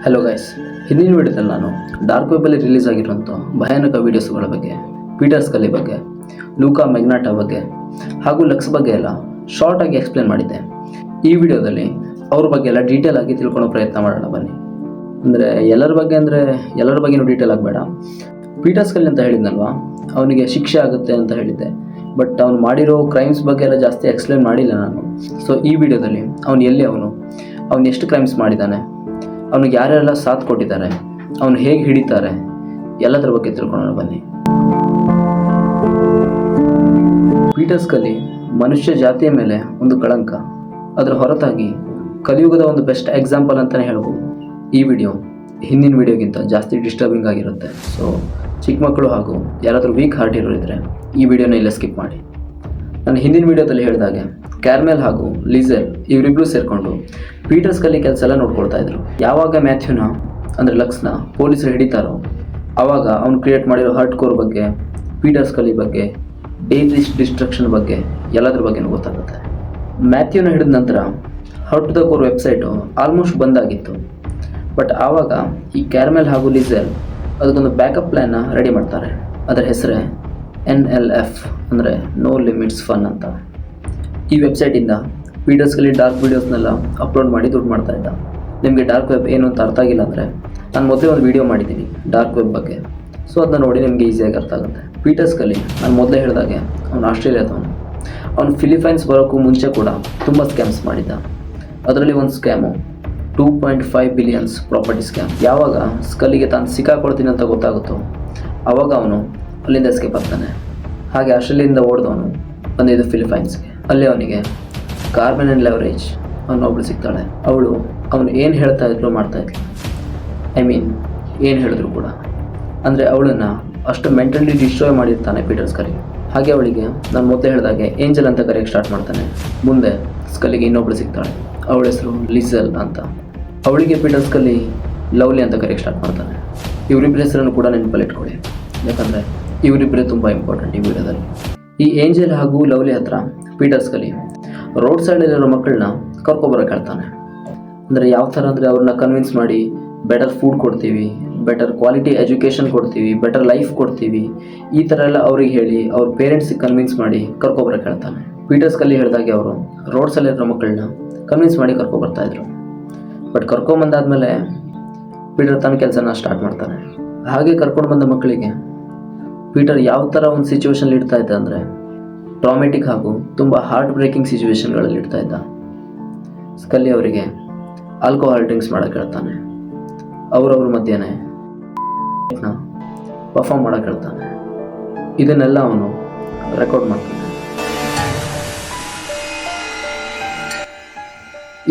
Hello guys, ಹಿಂದಿನ ವಿಡಿಯೋದಲ್ಲಿ ನಾನು ಡಾರ್ಕ್ ವೆಬ್ಬಲ್ಲಿ ರಿಲೀಸ್ ಆಗಿರುವಂಥ ಭಯಾನಕ ವೀಡಿಯೋಸ್ಗಳ ಬಗ್ಗೆ, ಪೀಟರ್ ಸ್ಕಲ್ಲಿ ಬಗ್ಗೆ, ಲೂಕಾ ಮೆಗ್ನಾಟಾ ಬಗ್ಗೆ ಹಾಗೂ ಲಕ್ಸ್ ಬಗ್ಗೆ ಎಲ್ಲ ಶಾರ್ಟ್ ಆಗಿ ಎಕ್ಸ್ಪ್ಲೇನ್ ಮಾಡಿದ್ದೆ. ಈ ವಿಡಿಯೋದಲ್ಲಿ ಅವ್ರ ಬಗ್ಗೆ ಎಲ್ಲ ಡೀಟೇಲ್ ಆಗಿ ತಿಳ್ಕೊಳ್ಳೋ ಪ್ರಯತ್ನ ಮಾಡೋಣ ಬನ್ನಿ. ಎಲ್ಲರ ಬಗ್ಗೆನೂ ಡೀಟೇಲ್ ಆಗಬೇಡ. ಪೀಟರ್ ಸ್ಕಲ್ಲಿ ಅಂತ ಹೇಳಿದ್ನಲ್ವಾ, ಅವನಿಗೆ ಶಿಕ್ಷೆ ಆಗುತ್ತೆ ಅಂತ ಹೇಳಿದ್ದೆ. ಬಟ್ ಅವ್ನು ಮಾಡಿರೋ ಕ್ರೈಮ್ಸ್ ಬಗ್ಗೆ ಎಲ್ಲ ಜಾಸ್ತಿ ಎಕ್ಸ್ಪ್ಲೇನ್ ಮಾಡಿಲ್ಲ ನಾನು. ಸೊ ಈ ವಿಡಿಯೋದಲ್ಲಿ ಅವನು ಎಷ್ಟು ಕ್ರೈಮ್ಸ್ ಮಾಡಿದ್ದಾನೆ, ಅವನಿಗೆ ಯಾರೆಲ್ಲ ಸಾಥ್ ಕೊಟ್ಟಿದ್ದಾರೆ, ಅವನು ಹೇಗೆ ಹಿಡಿತಾರೆ, ಎಲ್ಲದರ ಬಗ್ಗೆ ತಿಳ್ಕೊಳ್ಳೋಣ ಬನ್ನಿ. ಪೀಟರ್ ಸ್ಕಲ್ಲಿ ಮನುಷ್ಯ ಜಾತಿಯ ಮೇಲೆ ಒಂದು ಕಳಂಕ, ಅದರ ಹೊರತಾಗಿ ಕಲಿಯುಗದ ಒಂದು ಬೆಸ್ಟ್ ಎಕ್ಸಾಂಪಲ್ ಅಂತಲೇ ಹೇಳ್ಬೋದು. ಈ ವಿಡಿಯೋ ಹಿಂದಿನ ವಿಡಿಯೋಗಿಂತ ಜಾಸ್ತಿ ಡಿಸ್ಟರ್ಬಿಂಗ್ ಆಗಿರುತ್ತೆ. ಸೊ ಚಿಕ್ಕ ಮಕ್ಕಳು ಹಾಗೂ ಯಾರಾದರೂ ವೀಕ್ ಹಾರ್ಟ್ ಇರೋರಿದ್ರೆ ಈ ವಿಡಿಯೋನ ಇಲ್ಲ ಸ್ಕಿಪ್ ಮಾಡಿ. ನಾನು ಹಿಂದಿನ ವಿಡಿಯೋದಲ್ಲಿ ಹೇಳಿದಾಗೆ ಕ್ಯಾರ್ಮೆಲ್ ಹಾಗೂ ಲಿಸೆಲ್ ಇವರಿಬ್ಬರು ಸೇರಿಕೊಂಡು ಪೀಟರ್ ಸ್ಕಲ್ಲಿ ಕೆಲಸ ಎಲ್ಲ ನೋಡ್ಕೊಳ್ತಾ ಇದ್ರು. ಯಾವಾಗ ಮ್ಯಾಥ್ಯೂನ ಅಂದರೆ ಲಕ್ಸ್ನ ಪೊಲೀಸರು ಹಿಡಿತಾರೋ ಆವಾಗ ಅವನು ಕ್ರಿಯೇಟ್ ಮಾಡಿರೋ ಹರ್ಟ್ ಕೋರ್ ಬಗ್ಗೆ, ಪೀಟರ್ ಸ್ಕಲ್ಲಿ ಬಗ್ಗೆ, ಡೇಂಜರಸ್ ಡಿಸ್ಟ್ರಕ್ಷನ್ ಬಗ್ಗೆ ಎಲ್ಲದ್ರ ಬಗ್ಗೆನೂ ಗೊತ್ತಾಗುತ್ತೆ. ಮ್ಯಾಥ್ಯೂನ ಹಿಡಿದ ನಂತರ hurt the core website almost ಬಂದಾಗಿತ್ತು. ಬಟ್ ಆವಾಗ ಈ ಕ್ಯಾರ್ಮೆಲ್ ಹಾಗೂ ಲಿಸೆಲ್ ಅದಕ್ಕೊಂದು ಬ್ಯಾಕಪ್ ಪ್ಲ್ಯಾನ್ನ ರೆಡಿ ಮಾಡ್ತಾರೆ. ಅದರ ಹೆಸರೇ NLF ಅಂದರೆ ನೋ ಲಿಮಿಟ್ಸ್ ಫನ್ ಅಂತ. ಈ ವೆಬ್ಸೈಟಿಂದ ಪೀಟರ್ ಸ್ಕಲ್ಲಿ ಡಾರ್ಕ್ ವೀಡಿಯೋಸ್ನೆಲ್ಲ ಅಪ್ಲೋಡ್ ಮಾಡಿ ದುಡ್ಡು ಮಾಡ್ತಾ ಇದ್ದ. ನಿಮಗೆ ಡಾರ್ಕ್ ವೆಬ್ ಏನು ಅಂತ ಅರ್ಥ ಆಗಿಲ್ಲ ಅಂದರೆ ನಾನು ಮೊದಲೇ ಒಂದು ವೀಡಿಯೋ ಮಾಡಿದ್ದೀನಿ ಡಾರ್ಕ್ ವೆಬ್ ಬಗ್ಗೆ. ಸೊ ಅದನ್ನ ನೋಡಿ ನಿಮಗೆ ಈಸಿಯಾಗಿ ಅರ್ಥ ಆಗುತ್ತೆ. ಪೀಟರ್ ಸ್ಕಲ್ಲಿ ನಾನು ಮೊದಲೇ ಹೇಳಿದಾಗೆ ಅವನು ಆಸ್ಟ್ರೇಲಿಯಾದವನು. ಅವನು ಫಿಲಿಪೈನ್ಸ್ ಬರೋಕ್ಕೂ ಮುಂಚೆ ಕೂಡ ತುಂಬ ಸ್ಕ್ಯಾಮ್ಸ್ ಮಾಡಿದ್ದ. ಅದರಲ್ಲಿ ಒಂದು ಸ್ಕ್ಯಾಮು 2.5 ಬಿಲಿಯನ್ಸ್ ಪ್ರಾಪರ್ಟಿ ಸ್ಕ್ಯಾಮ್. ಯಾವಾಗ ಸ್ಕಲ್ಲಿಗೆ ತಾನು ಸಿಕ್ಕಾಕೊಳ್ತೀನಿ ಅಂತ ಗೊತ್ತಾಗುತ್ತೋ ಆವಾಗ ಅವನು ಅಲ್ಲಿಂದ ಎಸ್ಕೇಪ್ ಆಗ್ತಾನೆ. ಹಾಗೆ ಆಸ್ಟ್ರೇಲಿಯಾದಿಂದ ಓಡಿದವನು ಬಂದಿದ್ದು ಫಿಲಿಪೈನ್ಸ್ಗೆ. ಅಲ್ಲಿ ಅವನಿಗೆ ಕಾರ್ಮೆನ್ ಆ್ಯಂಡ್ ಲೆವರೇಜ್ ಅನ್ನೊಬ್ಳು ಸಿಗ್ತಾಳೆ. ಅವನು ಏನು ಹೇಳ್ತಾ ಇದ್ರು ಮಾಡ್ತಾ ಇದ್ಲು. ಏನು ಹೇಳಿದ್ರು ಕೂಡ ಅಂದರೆ ಅವಳನ್ನು ಅಷ್ಟು ಮೆಂಟಲಿ ಡಿಸ್ಟ್ರಾಯ್ ಮಾಡಿರ್ತಾನೆ ಪೀಟರ್ ಸ್ಕಲ್ಲಿ. ಹಾಗೆ ಅವಳಿಗೆ ನಾನು ಮೊದಲೇ ಹೇಳಿದಾಗೆ ಏಂಜಲ್ ಅಂತ ಕರೆಯೋಕ್ಕೆ ಸ್ಟಾರ್ಟ್ ಮಾಡ್ತಾನೆ. ಮುಂದೆ ಸ್ಕಲ್ಲಿಗೆ ಇನ್ನೊಬ್ಳು ಸಿಗ್ತಾಳೆ, ಅವಳ ಹೆಸರು ಲಿಸೆಲ್ ಅಂತ. ಅವಳಿಗೆ ಪೀಟರ್ ಸ್ಕಲ್ಲಿ ಲವ್ಲಿ ಅಂತ ಕರೆಯೋಕ್ಕೆ ಸ್ಟಾರ್ಟ್ ಮಾಡ್ತಾನೆ. ಇವರಿಬ್ಬರ ಹೆಸರನ್ನು ಕೂಡ ನೆನಪಲ್ಲಿ ಇಟ್ಕೊಳ್ಳಿ, ಯಾಕಂದರೆ ಇವರಿಬ್ಬರೇ ತುಂಬ ಇಂಪಾರ್ಟೆಂಟ್ ಈ ವಿಡಿಯೋದಲ್ಲಿ. ಈ ಏಂಜಲ್ ಹಾಗೂ ಲವ್ಲಿ ಹತ್ರ ಪೀಟರ್ ಸ್ಕಲ್ಲಿ ರೋಡ್ ಸೈಡಲ್ಲಿರೋ ಮಕ್ಕಳನ್ನ ಕರ್ಕೊಬರೋಕೆ ಹೇಳ್ತಾನೆ. ಯಾವ ಥರ ಅಂದರೆ ಅವ್ರನ್ನ ಕನ್ವಿನ್ಸ್ ಮಾಡಿ ಬೆಟರ್ ಫುಡ್ ಕೊಡ್ತೀವಿ, ಬೆಟರ್ ಕ್ವಾಲಿಟಿ ಎಜುಕೇಷನ್ ಕೊಡ್ತೀವಿ, ಬೆಟರ್ ಲೈಫ್ ಕೊಡ್ತೀವಿ, ಈ ಥರ ಎಲ್ಲ ಅವ್ರಿಗೆ ಹೇಳಿ ಅವ್ರ ಪೇರೆಂಟ್ಸಿಗೆ ಕನ್ವಿನ್ಸ್ ಮಾಡಿ ಕರ್ಕೊಬರೋಕೆ ಹೇಳ್ತಾನೆ. ಪೀಟರ್ ಸ್ಕಲ್ಲಿ ಹೇಳಿದಾಗೆ ಅವರು ರೋಡ್ ಸೈಡಲ್ಲಿರೋ ಮಕ್ಕಳನ್ನ ಕನ್ವಿನ್ಸ್ ಮಾಡಿ ಕರ್ಕೊಬರ್ತಾಯಿದ್ರು. ಬಟ್ ಕರ್ಕೊಂಬಂದಾದ್ಮೇಲೆ ಪೀಟರ್ ತನ್ನ ಕೆಲಸನ ಸ್ಟಾರ್ಟ್ ಮಾಡ್ತಾನೆ. ಹಾಗೆ ಕರ್ಕೊಂಡು ಬಂದ ಮಕ್ಕಳಿಗೆ ಪೀಟರ್ ಯಾವ ಥರ ಒಂದು ಸಿಚುವೇಶನ್ ಇಡ್ತಾ ಇದ್ದ ಅಂದರೆ ಟ್ರಾಮೆಟಿಕ್ ಹಾಗೂ ತುಂಬ ಹಾರ್ಟ್ ಬ್ರೇಕಿಂಗ್ ಸಿಚುವೇಶನ್ಗಳಲ್ಲಿ ಇಡ್ತಾ ಇದ್ದ. ಸ್ಕಲ್ಲಿ ಅವರಿಗೆ ಆಲ್ಕೋಹಾಲ್ ಡ್ರಿಂಕ್ಸ್ ಮಾಡೋಕೆ ಹೇಳ್ತಾನೆ. ಅವ್ರವ್ರ ಮಧ್ಯೆನೇ ಪರ್ಫಾರ್ಮ್ ಮಾಡೋಕೆ ಹೇಳ್ತಾನೆ. ಇದನ್ನೆಲ್ಲ ಅವನು ರೆಕಾರ್ಡ್ ಮಾಡ್ತಾನೆ.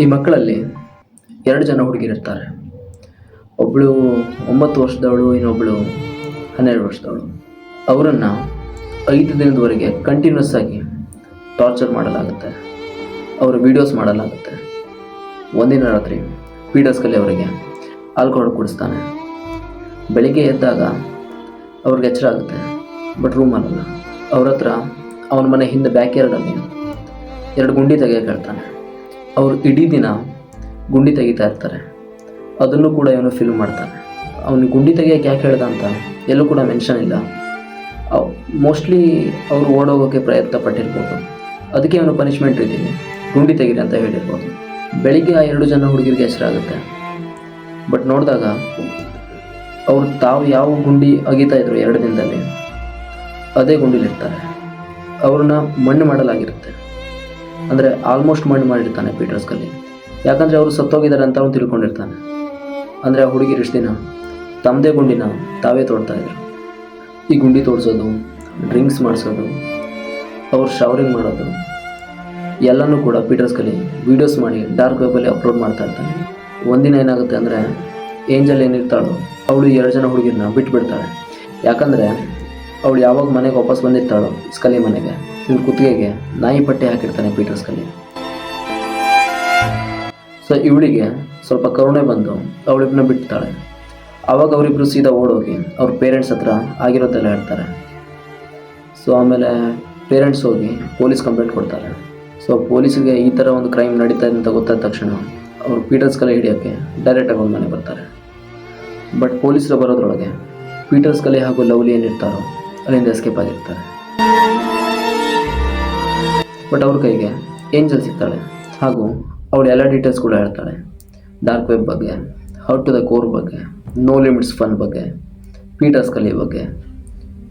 ಈ ಮಕ್ಕಳಲ್ಲಿ 2 ಜನ ಹುಡುಗಿರಿರ್ತಾರೆ. ಒಬ್ಬಳು 9 ವರ್ಷದವಳು, ಇನ್ನೊಬ್ಬಳು 12 ವರ್ಷದವಳು. ಅವರನ್ನು 5 ದಿನದವರೆಗೆ ಕಂಟಿನ್ಯೂಸ್ ಆಗಿ ಟಾರ್ಚರ್ ಮಾಡಲಾಗುತ್ತೆ, ಅವರ ವೀಡಿಯೋಸ್ ಮಾಡಲಾಗುತ್ತೆ. ಒಂದಿನ ರಾತ್ರಿ ಪೀಟರ್ ಸ್ಕಲ್ಲಿ ಅವರಿಗೆ ಆಲ್ಕೋಹಾಲ್ ಕುಡಿಸ್ತಾನೆ. ಬೆಳಿಗ್ಗೆ ಎದ್ದಾಗ ಅವ್ರಿಗೆ ಎಚ್ಚರ ಆಗುತ್ತೆ, ಬಟ್ ರೂಮಲ್ಲ. ಅವ್ರ ಹತ್ರ ಅವನ ಮನೆ ಹಿಂದೆ ಬ್ಯಾಕ್ ಯಾರ್ಡಲ್ಲಿ 2 ಗುಂಡಿ ತೆಗೆಯೋಕೆ ಹೇಳ್ತಾನೆ. ಅವರು ಇಡೀ ದಿನ ಗುಂಡಿ ತೆಗಿತಾ ಇರ್ತಾರೆ. ಅದನ್ನು ಕೂಡ ಇವನು ಫಿಲ್ಮ್ ಮಾಡ್ತಾನೆ. ಅವನು ಗುಂಡಿ ತೆಗಿಯೋಕೆ ಯಾಕೆ ಹೇಳ್ದ ಅಂತ ಎಲ್ಲೂ ಕೂಡ ಮೆನ್ಷನ್ ಇಲ್ಲ. ಮೋಸ್ಟ್ಲಿ ಅವರು ಓಡೋಗೋಕ್ಕೆ ಪ್ರಯತ್ನ ಪಟ್ಟಿರ್ಬೋದು, ಅದಕ್ಕೆ ಅವನು ಪನಿಷ್ಮೆಂಟ್ ರೀತಿಯಲ್ಲಿ ಗುಂಡಿ ತೆಗೀರಿ ಅಂತ ಹೇಳಿರ್ಬೋದು. ಬೆಳಿಗ್ಗೆ ಆ 2 ಜನ ಹುಡುಗಿರಿಗೆ ಹೆಸರಾಗುತ್ತೆ. ಬಟ್ ನೋಡಿದಾಗ ಅವರು ತಾವು ಯಾವ ಗುಂಡಿ ಅಗಿತಾ ಇದ್ರು 2 ದಿನದಲ್ಲಿ ಅದೇ ಗುಂಡಿಲಿರ್ತಾರೆ. ಅವ್ರನ್ನ ಮಣ್ಣು ಮಾಡಲಾಗಿರುತ್ತೆ. ಅಂದರೆ ಆಲ್ಮೋಸ್ಟ್ ಮಣ್ಣು ಮಾಡಿರ್ತಾನೆ ಪೀಟರ್ ಸ್ಕಲ್ಲಿ. ಯಾಕಂದರೆ ಅವರು ಸತ್ತೋಗಿದ್ದಾರೆ ಅಂತ ಅವನು ತಿಳ್ಕೊಂಡಿರ್ತಾನೆ. ಅಂದರೆ ಆ ಹುಡುಗಿರು ಇಷ್ಟು ದಿನ ತಮ್ಮದೇ ಗುಂಡಿನ ತಾವೇ ತೋಡ್ತಾಯಿದ್ರು. ಈ ಗುಂಡಿ ತೋಡಿಸೋದು, ಡ್ರಿಂಕ್ಸ್ ಮಾಡಿಸೋದು, ಅವ್ರು ಶವರಿಂಗ್ ಮಾಡೋದು ಎಲ್ಲನೂ ಕೂಡ ಪೀಟರ್ ಸ್ಕಲ್ಲಿ ವೀಡಿಯೋಸ್ ಮಾಡಿ ಡಾರ್ಕ್ ವೆಬ್ಬಲ್ಲಿ ಅಪ್ಲೋಡ್ ಮಾಡ್ತಾ ಇರ್ತಾನೆ. ಒಂದಿನ ಏನಾಗುತ್ತೆ ಅಂದರೆ ಏಂಜಲ್ ಏನಿರ್ತಾಳೋ ಅವಳು 2 ಜನ ಹುಡುಗಿರನ್ನ ಬಿಟ್ಬಿಡ್ತಾಳೆ. ಯಾಕಂದರೆ ಅವಳು ಯಾವಾಗ ಮನೆಗೆ ವಾಪಸ್ ಬಂದಿರ್ತಾಳೋ ಸ್ಕಲ್ಲಿ ಮನೆಗೆ, ಇವ್ರ ಕುತ್ತಿಗೆಗೆ ನಾಯಿ ಪಟ್ಟೆ ಹಾಕಿರ್ತಾನೆ ಪೀಟರ್ ಸ್ಕಲ್ಲಿ. ಸೊ ಇವಳಿಗೆ ಸ್ವಲ್ಪ ಕರುಣೆ ಬಂದು ಅವಳಿಬ್ಬನ ಬಿಡ್ತಾಳೆ. ಆವಾಗ ಅವರಿಬ್ಬರು ಸೀದಾ ಓಡೋಗಿ ಅವ್ರ ಪೇರೆಂಟ್ಸ್ ಹತ್ರ ಆಗಿರೋದೆಲ್ಲ ಹೇಳ್ತಾರೆ. ಸೊ ಆಮೇಲೆ ಪೇರೆಂಟ್ಸ್ ಹೋಗಿ ಪೊಲೀಸ್ ಕಂಪ್ಲೇಂಟ್ ಕೊಡ್ತಾರೆ. ಸೊ ಪೊಲೀಸಿಗೆ ಈ ಥರ ಒಂದು ಕ್ರೈಮ್ ನಡೀತಾ ಇದೆ ಅಂತ ಗೊತ್ತಾದ ತಕ್ಷಣ ಅವರು ಪೀಟರ್ ಸ್ಕಲ್ಲಿ ಹಿಡಿಯೋಕ್ಕೆ ಡೈರೆಕ್ಟಾಗಿ ಒಂದು ಮನೆ ಬರ್ತಾರೆ. ಬಟ್ ಪೊಲೀಸರು ಬರೋದ್ರೊಳಗೆ ಪೀಟರ್ ಸ್ಕಲಿ ಹಾಗೂ ಲವ್ಲಿ ಏನಿರ್ತಾರೋ ಅಲ್ಲಿಂದ ಎಸ್ಕೇಪ್ ಆಗಿರ್ತಾರೆ. ಬಟ್ ಅವ್ರ ಕೈಗೆ ಏಂಜಲ್ ಸಿಗ್ತಾಳೆ ಹಾಗೂ ಅವಳು ಎಲ್ಲ ಡೀಟೇಲ್ಸ್ ಕೂಡ ಹೇಳ್ತಾಳೆ. ಡಾರ್ಕ್ ವೆಬ್ ಬಗ್ಗೆ, ಹೌ ಟು ದ ಕೋರ್ ಬಗ್ಗೆ, ನೋ ಲಿಮಿಟ್ಸ್ ಫನ್ ಬಗ್ಗೆ, ಪೀಟರ್ ಸ್ಕಲಿ ಬಗ್ಗೆ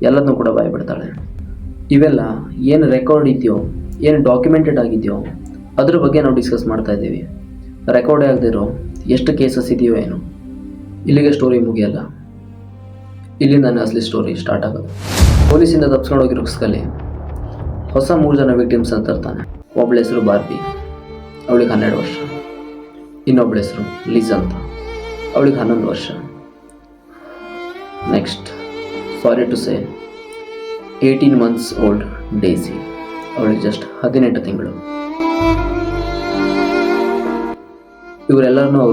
ಎಲ್ಲದನ್ನೂ ಕೂಡ ಬಾಯ್ಬಿಡ್ತಾಳೆ. ಇವೆಲ್ಲ ಏನು ರೆಕಾರ್ಡ್ ಇದೆಯೋ, ಏನು ಡಾಕ್ಯುಮೆಂಟೆಡ್ ಆಗಿದೆಯೋ ಅದ್ರ ಬಗ್ಗೆ ನಾವು ಡಿಸ್ಕಸ್ ಮಾಡ್ತಾ ಇದ್ದೀವಿ. ರೆಕಾರ್ಡೇ ಆಗದಿರೋ ಎಷ್ಟು ಕೇಸಸ್ ಇದೆಯೋ ಏನು. ಇಲ್ಲಿಗೆ ಸ್ಟೋರಿ ಮುಗಿಯಲ್ಲ, ಇಲ್ಲಿಂದಾನೆ ಅಸಲಿ ಸ್ಟೋರಿ ಸ್ಟಾರ್ಟ್ ಆಗೋದು. ಪೊಲೀಸಿಂದ ತಪ್ಸ್ಕೊಂಡು ಹೋಗಿರೋ ಸ್ಕಲಿ ಹೊಸ 3 ಜನ ವಿಕ್ಟಿಮ್ಸ್ ಅಂತ ತರ್ತಾನೆ. ಒಬ್ಬಳ ಹೆಸರು ಬಾರ್ಬಿ, ಅವಳಿಗೆ 12 ವರ್ಷ. ಇನ್ನೊಬ್ಬಳ ಹೆಸರು ಲಿಜ್ ಅಂತ, ಅವಳಿಗೆ 11 ವರ್ಷ. Next, sorry to say, 18 months old Daisy, ಅವಳಿಗೆ ಜಸ್ಟ್ 18 ತಿಂಗಳು. ಇವರೆಲ್ಲರನ್ನೂ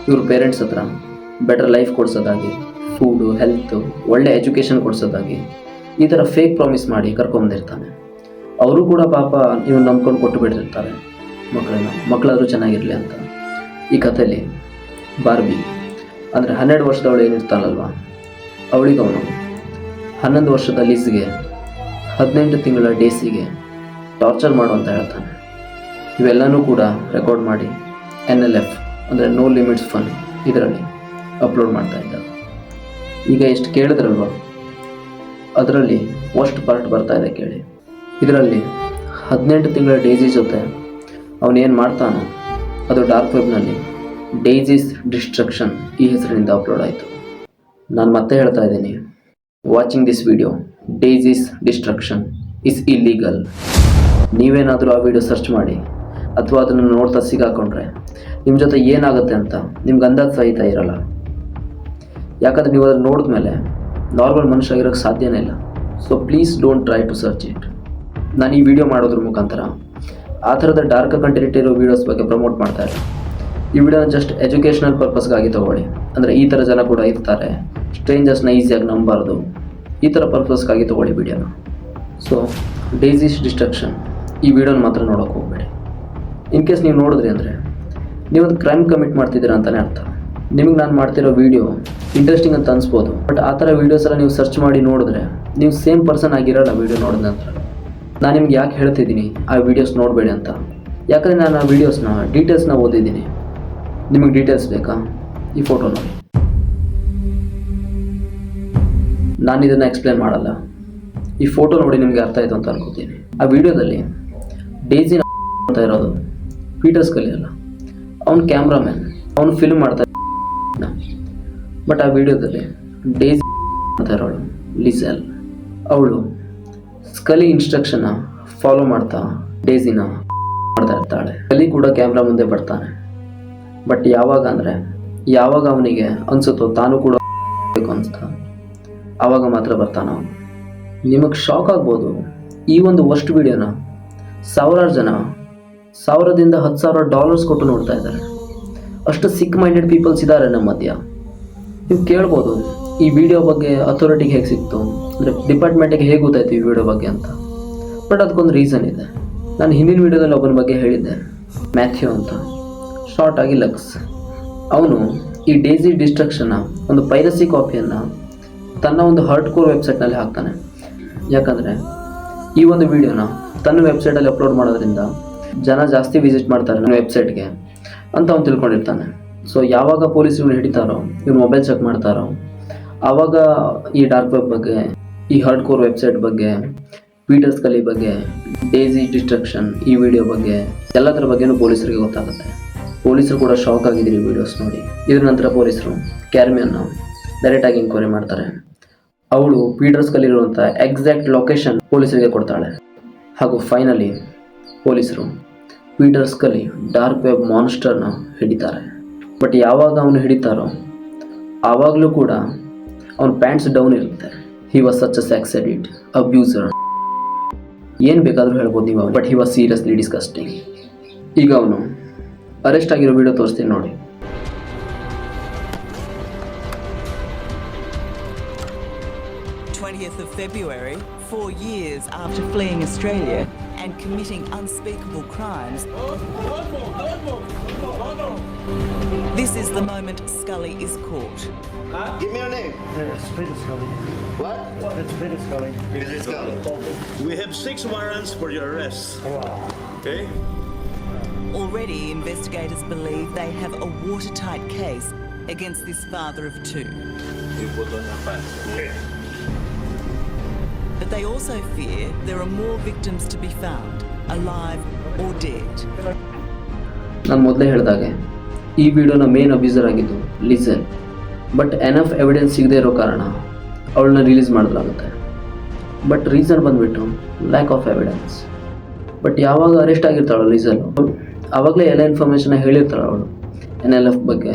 ಇವ್ರ ಪೇರೆಂಟ್ಸ್ ಹತ್ರ ಬೆಟರ್ ಲೈಫ್ ಕೊಡ್ಸೋದಾಗಿ, ಫುಡು, ಹೆಲ್ತು, ಒಳ್ಳೆ ಎಜುಕೇಷನ್ ಕೊಡ್ಸೋದಾಗಿ ಈ ಥರ ಫೇಕ್ ಪ್ರಾಮಿಸ್ ಮಾಡಿ ಕರ್ಕೊಂಬಂದಿರ್ತಾನೆ. ಅವರು ಕೂಡ ಪಾಪ ಇವ್ನು ನಂಬ್ಕೊಂಡು ಕೊಟ್ಟು ಬಿಟ್ಟಿರ್ತಾರೆ ಮಕ್ಕಳಾದರೂ ಚೆನ್ನಾಗಿರಲಿ ಅಂತ. ಈ ಕಥೆಯಲ್ಲಿ ಬಾರ್ಬಿ ಅಂದರೆ 12 ವರ್ಷದವಳು ಏನಿರ್ತಾನಲ್ವ, ಅವಳಿಗೆ ಅವನು 11 ವರ್ಷದ ಲಿಸ್ಗೆ, 18 ತಿಂಗಳ ಡೇಸಿಗೆ ಟಾರ್ಚರ್ ಮಾಡು ಅಂತ ಹೇಳ್ತಾನೆ. ಇವೆಲ್ಲನೂ ಕೂಡ ರೆಕಾರ್ಡ್ ಮಾಡಿ NLF ಅಂದರೆ ನೋ ಲಿಮಿಟ್ಸ್ ಫನ್ ಇದರಲ್ಲಿ ಅಪ್ಲೋಡ್ ಮಾಡ್ತಾ ಇದ್ದ. ಈಗ ಎಷ್ಟು ಕೇಳಿದ್ರಲ್ವ, ಅದರಲ್ಲಿ ಫಸ್ಟ್ ಪಾರ್ಟ್ ಬರ್ತಾ ಇದೆ ಕೇಳಿ. ಇದರಲ್ಲಿ 18 ತಿಂಗಳ ಡೇಸಿ ಜೊತೆ ಅವನೇನು ಮಾಡ್ತಾನೋ ಅದು ಡಾರ್ಕ್ ವೆಬ್ನಲ್ಲಿ ಡೇಸಿಸ್ ಡಿಸ್ಟ್ರಕ್ಷನ್ ಈ ಹೆಸರಿನಿಂದ ಅಪ್ಲೋಡ್ ಆಯಿತು. ನಾನು ಮತ್ತೆ ಹೇಳ್ತಾ ಇದ್ದೀನಿ, watching this video this is destruction is illegal. ನೀವೇನಾದರೂ ಆ ವಿಡಿಯೋ ಸರ್ಚ್ ಮಾಡಿ ಅಥವಾ ಅದನ್ನು ನೋಡ್ತಾ ಸಿಗಾಕೊಂಡ್ರೆ ನಿಮ್ಮ ಜೊತೆ ಏನಾಗುತ್ತೆ ಅಂತ ನಿಮ್ಗೆ ಅಂದಾಜು ಸಹಿತ ಇರಲ್ಲ. ಯಾಕಂದರೆ ನೀವು ಅದನ್ನು ನೋಡಿದ್ಮೇಲೆ ನಾರ್ಮಲ್ ಮನುಷ್ಯ ಆಗಿರೋಕ್ಕೆ ಸಾಧ್ಯನೇ ಇಲ್ಲ. So please don't try to search it. ನಾನು ಈ ವಿಡಿಯೋ ಮಾಡೋದ್ರ ಮುಖಾಂತರ ಆ ಥರದ ಡಾರ್ಕ್ ಕಂಟೆಂಟ್ ಇರೋ ವೀಡಿಯೋಸ್ ಬಗ್ಗೆ ಪ್ರಮೋಟ್ ಮಾಡ್ತಾ ಇಲ್ಲ. ಈ ವಿಡಿಯೋನ ಜಸ್ಟ್ ಎಜುಕೇಷನಲ್ ಪರ್ಪಸ್ಗಾಗಿ ತೊಗೊಳ್ಳಿ. ಅಂದರೆ ಈ ಥರ ಜನ ಕೂಡ ಇರ್ತಾರೆ, ಸ್ಟ್ರೇಂಜರ್ಸ್ನ ಈಸಿಯಾಗಿ ನಂಬಾರ್ದು, ಈ ಥರ ಪರ್ಪಸ್ಗಾಗಿ ತೊಗೊಳ್ಳಿ ವಿಡಿಯೋನ. ಸೊ ಡೇಸಿಸ್ ಡಿಸ್ಟ್ರಕ್ಷನ್ ಈ ವಿಡಿಯೋನ ಮಾತ್ರ ನೋಡೋಕೆ ಹೋಗಬೇಡಿ. ಇನ್ ಕೇಸ್ ನೀವು ನೋಡಿದ್ರಿ ಅಂದರೆ ನೀವೊಂದು ಕ್ರೈಮ್ ಕಮಿಟ್ ಮಾಡ್ತಿದ್ದೀರಾ ಅಂತಲೇ ಅರ್ಥ. ನಿಮಗೆ ನಾನು ಮಾಡ್ತಿರೋ ವೀಡಿಯೋ ಇಂಟ್ರೆಸ್ಟಿಂಗ್ ಅಂತ ಅನಿಸ್ಬೋದು, ಬಟ್ ಆ ಥರ ವೀಡಿಯೋಸ್ ಎಲ್ಲ ನೀವು ಸರ್ಚ್ ಮಾಡಿ ನೋಡಿದ್ರೆ ನೀವು ಸೇಮ್ ಪರ್ಸನ್ ಆಗಿರೋಲ್ಲ ವೀಡಿಯೋ ನೋಡಿದ ನಂತರ. ನಾನು ನಿಮ್ಗೆ ಯಾಕೆ ಹೇಳ್ತಿದ್ದೀನಿ ಆ ವೀಡಿಯೋಸ್ ನೋಡಬೇಡಿ ಅಂತ, ಯಾಕಂದರೆ ನಾನು ಆ ವೀಡಿಯೋಸ್ನ ಡೀಟೇಲ್ಸ್ನ ಓದಿದ್ದೀನಿ. ನಿಮಗೆ ಡೀಟೇಲ್ಸ್ ಬೇಕಾ? ಈ ಫೋಟೋ ನೋಡಿ. ನಾನು ಇದನ್ನು ಎಕ್ಸ್ಪ್ಲೇನ್ ಮಾಡಲ್ಲ, ಈ ಫೋಟೋ ನೋಡಿ ನಿಮಗೆ ಅರ್ಥ ಆಯಿತು ಅಂತ ಅನ್ಕೋತೀನಿ. ಆ ವಿಡಿಯೋದಲ್ಲಿ ಡೇಸಿನ ಅಂತ ಇರೋದು ಪೀಟರ್ ಸ್ಕಲಿ ಅಲ್ಲ, ಅವನು ಕ್ಯಾಮ್ರಾಮ್ಯಾನ್, ಅವನು ಫಿಲ್ಮ್ ಮಾಡ್ತಾ. ಬಟ್ ಆ ವಿಡಿಯೋದಲ್ಲಿ ಡೇಸಿ ಅಂತ ಇರೋಳು ಲಿಸೆಲ್, ಅವಳು ಸ್ಕಲಿ ಇನ್ಸ್ಟ್ರಕ್ಷನ್ನ ಫಾಲೋ ಮಾಡ್ತಾ ಡೇಸಿನ ಮಾಡ್ತಾ ಇರ್ತಾಳೆ. ಸ್ಕಲಿ ಕೂಡ ಕ್ಯಾಮ್ರಾ ಮುಂದೆ ಬರ್ತಾನೆ. ಬಟ್ ಯಾವಾಗ ಅವನಿಗೆ ಅನಿಸುತ್ತೋ ತಾನು ಕೂಡ ಬೇಕು ಅನಿಸ್ತಾ, ಆವಾಗ ಮಾತ್ರ ಬರ್ತಾನೆ ಅವನು. ನಿಮಗೆ ಶಾಕ್ ಆಗ್ಬೋದು, ಈ ಒಂದು ವರ್ಸ್ಟ್ ವಿಡಿಯೋನ ಸಾವಿರಾರು ಜನ $1,000 to $10,000 ಕೊಟ್ಟು ನೋಡ್ತಾ ಇದ್ದಾರೆ. ಅಷ್ಟು ಸಿಕ್ ಮೈಂಡೆಡ್ ಪೀಪಲ್ಸ್ ಇದ್ದಾರೆ ನಮ್ಮ ಮಧ್ಯ. ನೀವು ಕೇಳ್ಬೋದು ಈ ವಿಡಿಯೋ ಬಗ್ಗೆ ಅಥಾರಿಟಿಗೆ ಹೇಗೆ ಸಿಕ್ತು, ಅಂದರೆ ಡಿಪಾರ್ಟ್ಮೆಂಟಿಗೆ ಹೇಗೆ ಗೊತ್ತಾಯ್ತು ಈ ವಿಡಿಯೋ ಬಗ್ಗೆ ಅಂತ. ಬಟ್ ಅದಕ್ಕೊಂದು ರೀಸನ್ ಇದೆ. ನಾನು ಹಿಂದಿನ ವಿಡಿಯೋದಲ್ಲಿ ಒಬ್ಬನ ಬಗ್ಗೆ ಹೇಳಿದ್ದೆ, ಮ್ಯಾಥ್ಯೂ ಅಂತ, ಶಾರ್ಟ್ ಆಗಿ ಲಕ್ಸ್. ಅವನು ಈ ಡೇಸಿ ಡಿಸ್ಟ್ರಕ್ಷನ್ನ ಒಂದು ಪೈರಸಿ ಕಾಪಿಯನ್ನು ತನ್ನ ಒಂದು ಹಾರ್ಡ್ ಕೋರ್ ವೆಬ್ಸೈಟ್ನಲ್ಲಿ ಹಾಕ್ತಾನೆ. ಯಾಕಂದರೆ ಈ ಒಂದು ವಿಡಿಯೋನ ತನ್ನ ವೆಬ್ಸೈಟಲ್ಲಿ ಅಪ್ಲೋಡ್ ಮಾಡೋದ್ರಿಂದ ಜನ ಜಾಸ್ತಿ ವಿಸಿಟ್ ಮಾಡ್ತಾರೆ ನನ್ನ ವೆಬ್ಸೈಟ್ಗೆ ಅಂತ ಅವ್ನು ತಿಳ್ಕೊಂಡಿರ್ತಾನೆ. ಸೊ ಯಾವಾಗ ಪೊಲೀಸ್ ಇವನು ಹಿಡಿತಾರೋ, ಇವನು ಮೊಬೈಲ್ ಚೆಕ್ ಮಾಡ್ತಾರೋ, ಆವಾಗ ಈ ಡಾರ್ಕ್ ವೆಬ್ ಬಗ್ಗೆ, ಈ ಹಾರ್ಡ್ ಕೋರ್ ವೆಬ್ಸೈಟ್ ಬಗ್ಗೆ, ಪೀಟರ್ ಸ್ಕಲಿ ಬಗ್ಗೆ, ಡೇಸಿ ಡಿಸ್ಟ್ರಕ್ಷನ್ ಈ ವಿಡಿಯೋ ಬಗ್ಗೆ ಎಲ್ಲದರ ಬಗ್ಗೆನೂ ಪೊಲೀಸರಿಗೆ ಗೊತ್ತಾಗುತ್ತೆ. ಪೊಲೀಸರು ಕೂಡ ಶಾಕ್ ಆಗಿದ್ರು ಈ ವಿಡಿಯೋಸ್ ನೋಡಿ. ಇದ್ರ ನಂತರ ಪೊಲೀಸರು ಕ್ಯಾರ್ಮಿಯನ್ನು ಡೈರೆಕ್ಟಾಗಿ ಎಂಕ್ವೈರಿ ಮಾಡ್ತಾರೆ. ಅವಳು ಪೀಟರ್ ಸ್ಕಲಿ ಇರುವಂಥ ಎಕ್ಸಾಕ್ಟ್ ಲೊಕೇಶನ್ ಪೊಲೀಸರಿಗೆ ಕೊಡ್ತಾಳೆ. ಹಾಗೂ ಫೈನಲಿ ಪೊಲೀಸರು ಪೀಟರ್ ಸ್ಕಲಿ ಡಾರ್ಕ್ ವೆಬ್ ಮಾನ್ಸ್ಟರ್ನ ಹಿಡಿತಾರೆ. ಬಟ್ ಯಾವಾಗ ಅವನು ಹಿಡಿತಾರೋ ಆವಾಗಲೂ ಕೂಡ ಅವನ ಪ್ಯಾಂಟ್ಸ್ ಡೌನ್ ಇರುತ್ತೆ. He was such a sex ಎಡಿಟ್, ಅಬ್ಯೂಸರ್, ಏನು ಬೇಕಾದರೂ ಹೇಳ್ಬೋದು ನೀವು. But he was seriously disgusting. ಈಗ ಅವನು ಅರೆಸ್ಟ್ ಆಗಿರೋ ವಿಡಿಯೋ ತೋರಿಸ್ತೀನಿ ನೋಡಿ. 20th of February, 4 years after fleeing Australia, and committing unspeakable crimes. This is the moment Scully is caught. Give me your name. It's Peter Scully. What? It's Peter Scully. Peter Scully. We have 6 warrants for your arrest. Wow. Okay? Already, investigators believe they have a watertight case against this father of 2. You put on your pants. But they also fear there are more victims to be found, alive or dead. ನಾನು ಮೊದಲೇ ಹೇಳಿದಾಗೆ ಈ ವಿಡಿಯೋನ main ಅಬ್ಯೂಸರ್ ಆಗಿದ್ದು ಲಿಸೆಲ್. But enough evidence ಸಿಗದೇ ಇರೋ ಕಾರಣ ಅವಳನ್ನ ರಿಲೀಸ್ ಮಾಡಲಾಗುತ್ತೆ. ಬಟ್ ರೀಸನ್ ಬಂದುಬಿಟ್ಟು ಲ್ಯಾಕ್ ಆಫ್ ಎವಿಡೆನ್ಸ್. ಬಟ್ ಯಾವಾಗ ಅರೆಸ್ಟ್ ಆಗಿರ್ತಾಳೋ ಲಿಸೆಲ್ಲು, ಆವಾಗಲೇ ಎಲ್ಲ ಇನ್ಫಾರ್ಮೇಷನ್ನ ಹೇಳಿರ್ತಾಳೆ ಅವಳು NLF ಬಗ್ಗೆ,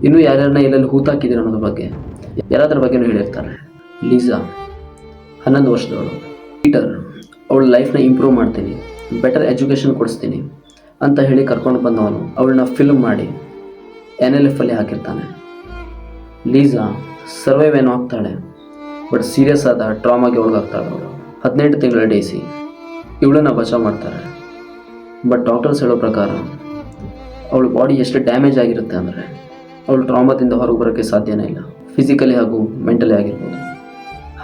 ಇನ್ನೂ ಯಾರ್ಯಾರನ್ನ ಎಲ್ಲೆಲ್ಲಿ ಹೂತಾಕಿದ್ದೀರ ಅನ್ನೋದ್ರ ಬಗ್ಗೆ ಎಲ್ಲದರ ಬಗ್ಗೆನೂ ಹೇಳಿರ್ತಾರೆ. ಲೀಸಾ 11 ವರ್ಷದವಳು. ಪೀಟರ್ ಅವಳ ಲೈಫ್ನ ಇಂಪ್ರೂವ್ ಮಾಡ್ತೀನಿ, ಬೆಟರ್ ಎಜುಕೇಷನ್ ಕೊಡಿಸ್ತೀನಿ ಅಂತ ಹೇಳಿ ಕರ್ಕೊಂಡು ಬಂದವನು ಅವಳನ್ನ ಫಿಲ್ಮ್ ಮಾಡಿ NLFಲ್ಲಿ ಹಾಕಿರ್ತಾನೆ. ಲೀಸಾ ಸರ್ವೈವ್ ಏನೋ ಆಗ್ತಾಳೆ, ಬಟ್ ಸೀರಿಯಸ್ ಆದ ಟ್ರಾಮಾಗೆ ಒಳಗಾಗ್ತಾಳೆ ಅವಳು. 18 ತಿಂಗಳ ಡೇಸಿ ಇವಳನ್ನ ಬಚಾವ್ ಮಾಡ್ತಾರೆ. ಬಟ್ ಡಾಕ್ಟರ್ಸ್ ಹೇಳೋ ಪ್ರಕಾರ ಅವಳ ಬಾಡಿ ಎಷ್ಟು ಡ್ಯಾಮೇಜ್ ಆಗಿರುತ್ತೆ ಅಂದರೆ ಅವಳು ಟ್ರಾಮಾದಿಂದ ಹೊರಗೆ ಬರೋಕ್ಕೆ ಸಾಧ್ಯನೇ ಇಲ್ಲ, ಫಿಸಿಕಲಿ ಹಾಗೂ ಮೆಂಟಲಿ ಆಗಿರ್ಬೋದು.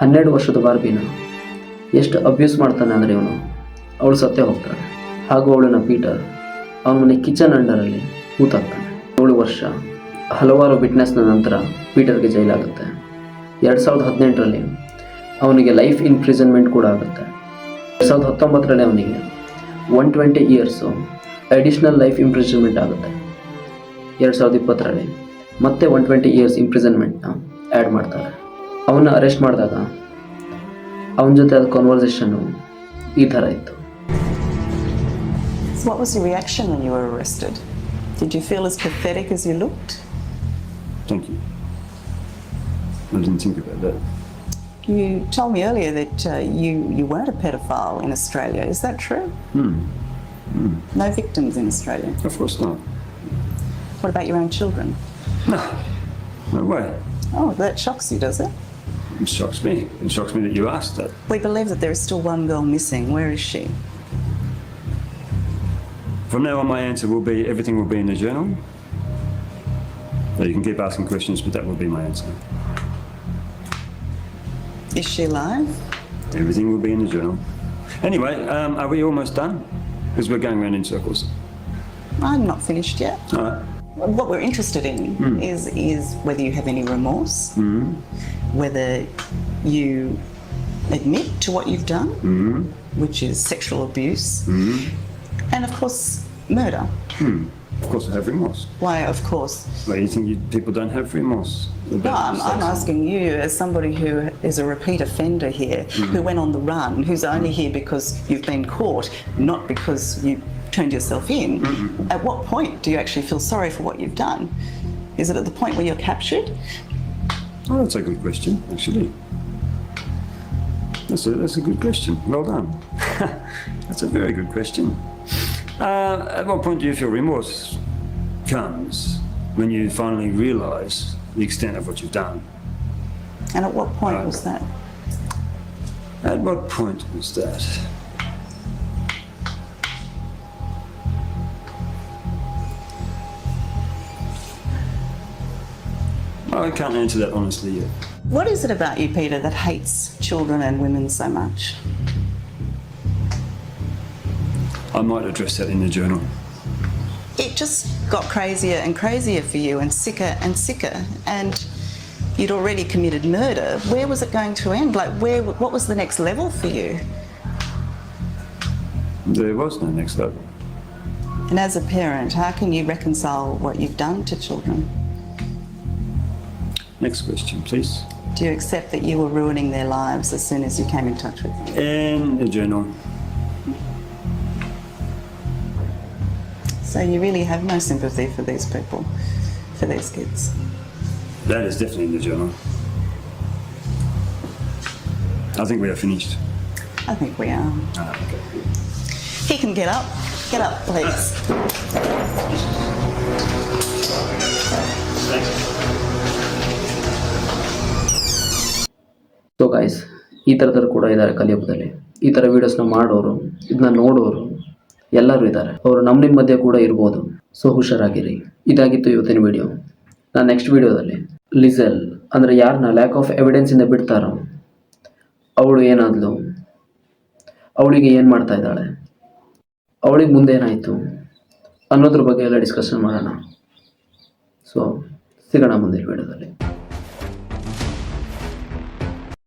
12 ವರ್ಷದ ಬಾರ್ಬಿನ ಎಷ್ಟು ಅಬ್ಯೂಸ್ ಮಾಡ್ತಾನೆ ಅಂದರೆ ಇವನು, ಅವಳು ಸತ್ತೇ ಹೋಗ್ತಾಳೆ. ಹಾಗೂ ಅವಳನ್ನ ಪೀಟರ್ ಅವನ ಮನೆ ಕಿಚನ್ ಅಂಡರಲ್ಲಿ ಹೂತಾಕ್ತಾನೆ. 7 ವರ್ಷ ಹಲವಾರು ವಿಟ್ನೆಸ್ನ ನಂತರ ಪೀಟರ್ಗೆ ಜೈಲಾಗುತ್ತೆ. 2018ರಲ್ಲಿ ಅವನಿಗೆ ಲೈಫ್ ಇಂಪ್ರಿಸನ್ಮೆಂಟ್ ಕೂಡ ಆಗುತ್ತೆ. 2019ರಲ್ಲಿ ಅವನಿಗೆ 120 ಇಯರ್ಸು ಅಡಿಷ್ನಲ್ ಲೈಫ್ ಇಂಪ್ರಿಸನ್ಮೆಂಟ್ ಆಗುತ್ತೆ. 2020ರಲ್ಲಿ ಮತ್ತೆ 120 ಇಯರ್ಸ್ ಇಂಪ್ರಿಸನ್ಮೆಂಟ್ನ ಆ್ಯಡ್ ಮಾಡ್ತಾರೆ. ಅವನ್ನ ಅರೆಸ್ಟ್ ಮಾಡಿದಾಗ ಅವನ ಜೊತೆ ಆದ ಕಾನ್ವರ್ಸೇಷನ್ನು ಈ ಥರ ಇತ್ತು. So what was your reaction when you were arrested? Did you feel as pathetic as you looked? Thank you. I didn't think about that. You told me earlier that you weren't a pedophile in Australia. Is that true? No victims in Australia. Of course not. What about your own children? No way. Oh, that shocks you, does it? It shocks me. It shocks me that you asked that. We believe that there is still one girl missing. Where is she? From now on, my answer will be everything will be in the journal. So you can keep asking questions, but that will be my answer. Is she alive? Everything will be in the journal. Anyway, are we almost done? Because we're going around in circles. I'm not finished yet. All right. What we're interested in is whether you have any remorse, whether you admit to what you've done, which is sexual abuse, and of course, murder. Of course, I have remorse. Why, of course? Well, you think people don't have remorse? No, I'm asking you as somebody who is a repeat offender here, who went on the run, who's only here because you've been caught, not because you turned yourself in. At what point do you actually feel sorry for what you've done? Is it at the point where you're captured? Oh, that's a good question, actually. That's a good question. Well done. That's a very good question. At what point do you feel remorse? Comes when you finally realise the extent of what you've done. And at what point was that? At what point was that? I can't answer that honestly yet. What is it about you, Peter, that hates children and women so much? I might address that in the journal. It just got crazier and crazier for you, and sicker, and you'd already committed murder. Where was it going to end? Like, what was the next level for you? There was no next level. And as a parent, how can you reconcile what you've done to children? Next question, please. Do you accept that you were ruining their lives as soon as you came in touch with them? In the journal. So you really have no sympathy for these people, for these kids? That is definitely in the journal. I think we are finished. I think we are. Okay. He can get up. Get up, please. So guys, ಈ ಥರದವ್ರು ಕೂಡ ಇದ್ದಾರೆ ಕಲಿಯುಗದಲ್ಲಿ. ಈ ಥರ ವೀಡಿಯೋಸ್ನ ಮಾಡೋರು, ಇದನ್ನ ನೋಡೋರು ಎಲ್ಲರೂ ಇದ್ದಾರೆ. ಅವರು ನಿಮ್ಮ ಮಧ್ಯೆ ಕೂಡ ಇರ್ಬೋದು. ಸೊ ಹುಷಾರಾಗಿರಿ. ಇದಾಗಿತ್ತು ಇವತ್ತಿನ ವಿಡಿಯೋ. ನಾನು ನೆಕ್ಸ್ಟ್ ವಿಡಿಯೋದಲ್ಲಿ ಲಿಸೆಲ್ ಅಂದರೆ ಯಾರನ್ನ ಲ್ಯಾಕ್ ಆಫ್ ಎವಿಡೆನ್ಸಿಂದ ಬಿಡ್ತಾರೋ ಅವಳು ಏನಾದ್ಲು, ಅವಳಿಗೆ ಏನು ಮಾಡ್ತಾ ಇದ್ದಾಳೆ, ಅವಳಿಗೆ ಮುಂದೆ ಏನಾಯಿತು ಅನ್ನೋದ್ರ ಬಗ್ಗೆ ಎಲ್ಲ ಡಿಸ್ಕಷನ್ ಮಾಡೋಣ. ಸೊ ಸಿಗೋಣ ಮುಂದಿನ ವಿಡಿಯೋದಲ್ಲಿ.